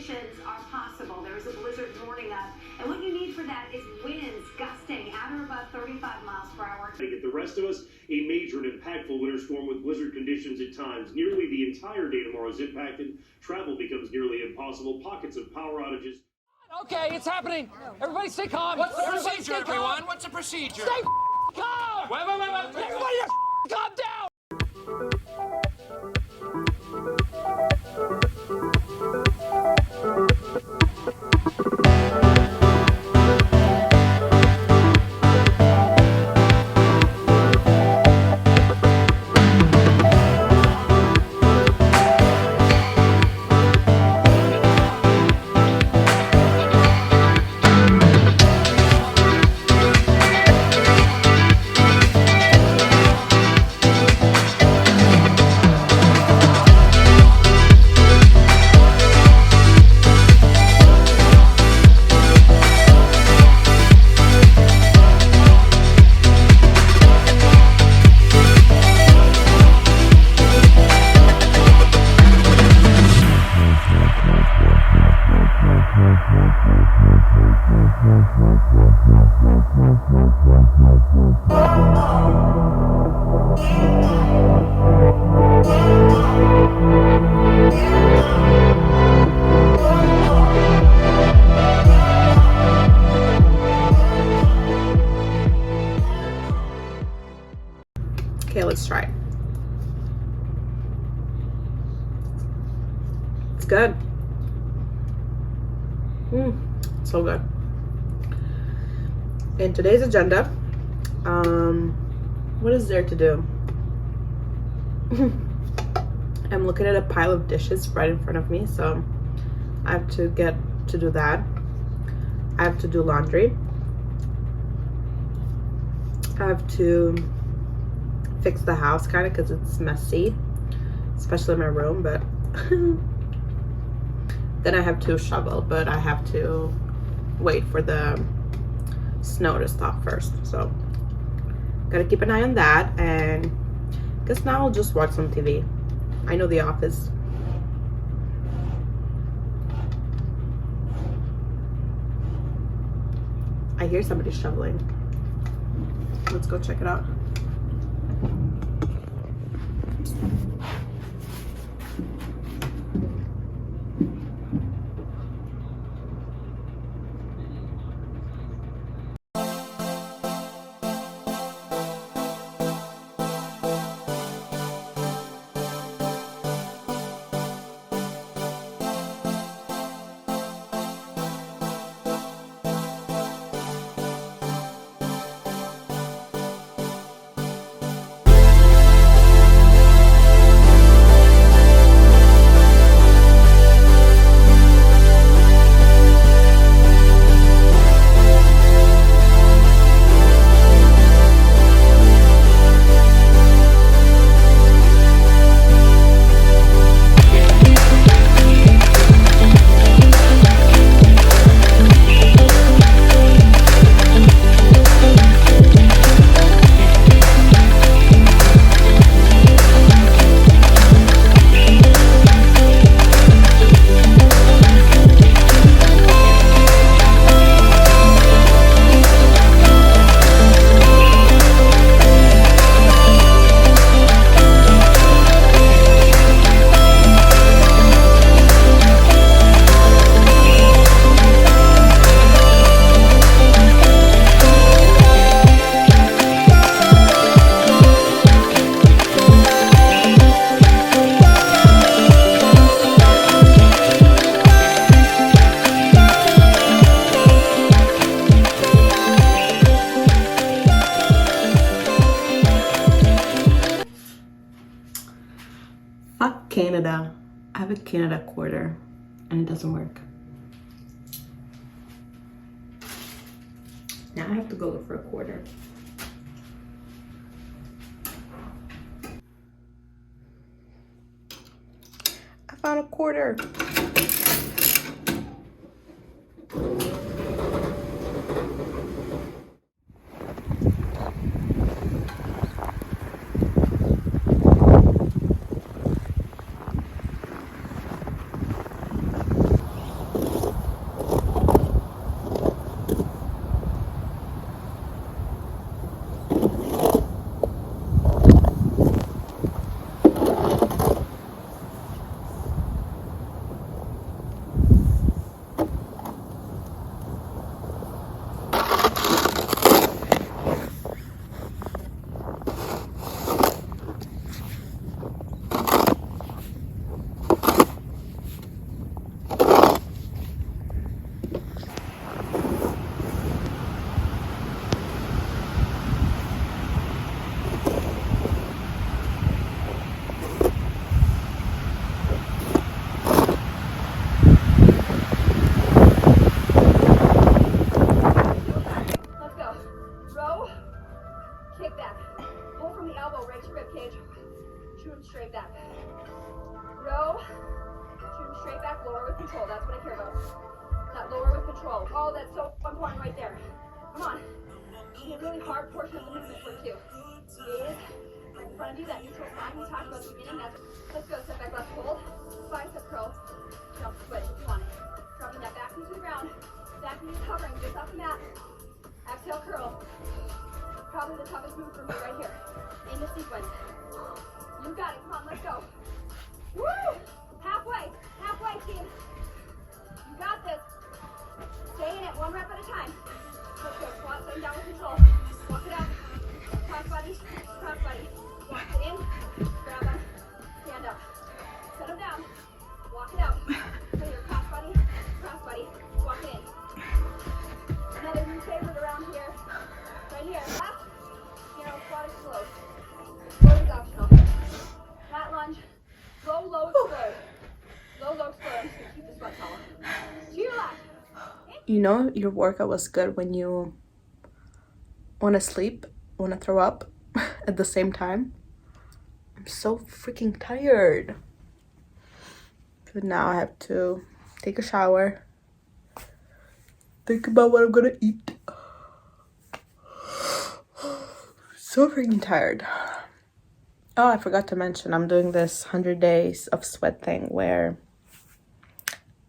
conditions are possible. There is a blizzard warning up, and what you need for that is winds gusting at or above 35 miles per hour. To get the rest of us, a major and impactful winter storm with blizzard conditions at times. Nearly the entire day tomorrow is impacted. Travel becomes nearly impossible. Pockets of power outages. Okay, it's happening. Everybody stay calm. What's the procedure, everyone? What's the procedure? Stay calm. Wait. Everybody calm down. Okay, let's try it. It's good. So good. In today's agenda, what is there to do? I'm looking at a pile of dishes right in front of me, so I have to get to do that. I have to do laundry. I have to fix the house kind of because it's messy, especially my room, but then I have to shovel, but I have to wait for the snow to stop first, so gotta keep an eye on that. And I guess now I'll just watch some TV. I know The Office. I hear somebody shoveling. Let's go check it out. Canada. I have a Canada quarter and it doesn't work. Now I have to go look for a quarter. I found a quarter. straight back, lower with control. That's what I care about. That lower with control. Oh, that's so important right there. Come on. You need a really hard portion of the movement for two. Gaze in front of you, that neutral spine we talked about at the beginning. Let's go. Step back, left hold. Bicep curl. Jump split if you want it. Dropping that back into the ground. Back knees hovering just off the mat. Exhale, curl. Probably the toughest move for me right here. In the sequence. You got it. Come on, let's go. Woo! Halfway. Halfway, team. You got this. Stay in it, one rep at a time. Let's go. Squat, sitting down with control. Walk it out. Cross body. Cross body. Walk it in. Grab them. Stand up. Set them down. Walk it out. So your cross body. Cross body. Walk it in. Another new favorite around here. Right here. Left. Narrow squat is slow. Slow is optional. Flat lunge. Low, low, slow. Low, low, slow. I'm just gonna keep the sweat towel. To your left. You know your workout was good when you want to sleep, want to throw up at the same time. I'm so freaking tired. But now I have to take a shower, think about what I'm gonna eat. So freaking tired. Oh, I forgot to mention, I'm doing this 100 days of sweat thing where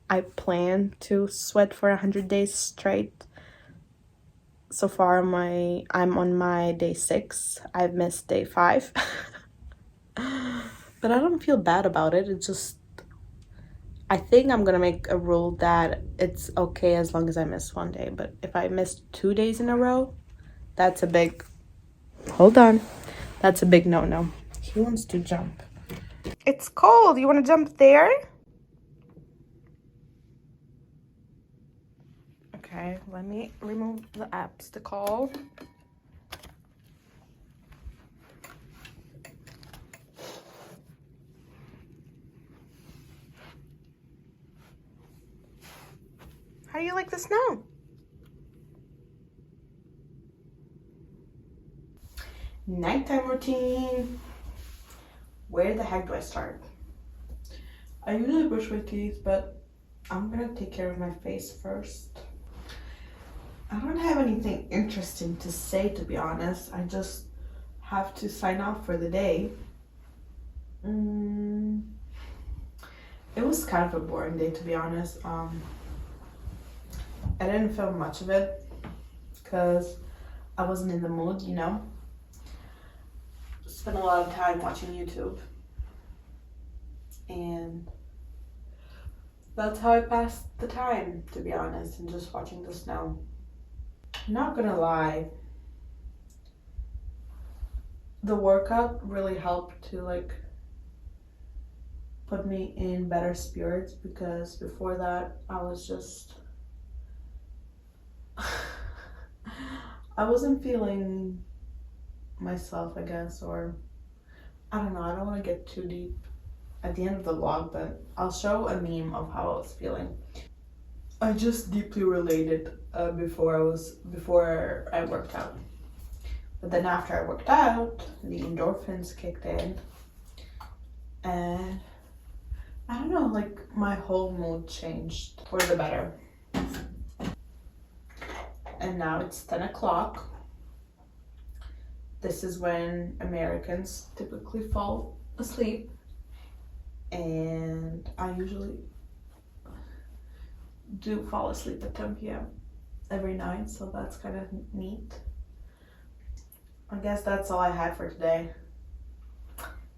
I plan to sweat for 100 days straight. So far, I'm on my day 6. I've missed day 5. But I don't feel bad about it. It's just, I think I'm gonna make a rule that it's okay as long as I miss one day. But if I miss 2 days in a row, that's a big, hold on, that's a big no-no. He wants to jump. It's cold. You want to jump there? Okay, let me remove the obstacle. How do you like the snow? Nighttime routine. Where the heck do I start? I usually brush my teeth, but I'm gonna take care of my face first. I don't have anything interesting to say, to be honest. I just have to sign off for the day. It was kind of a boring day, to be honest. I didn't film much of it because I wasn't in the mood, you know. Spent a lot of time watching YouTube, and that's how I passed the time, to be honest, and just watching the snow. I'm not gonna lie, the workout really helped to like put me in better spirits, because before that I was just I wasn't feeling myself, I guess, or I don't know. I don't want to get too deep at the end of the vlog, but I'll show a meme of how I was feeling. I just deeply related before I worked out, but then after I worked out, the endorphins kicked in, and I don't know, like my whole mood changed for the better. And now it's 10 o'clock. This is when Americans typically fall asleep, and I usually do fall asleep at 10 p.m. every night, so that's kind of neat. I guess that's all I had for today.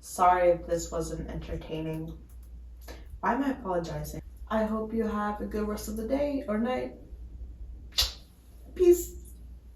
Sorry if this wasn't entertaining. Why am I apologizing? I hope you have a good rest of the day or night. Peace.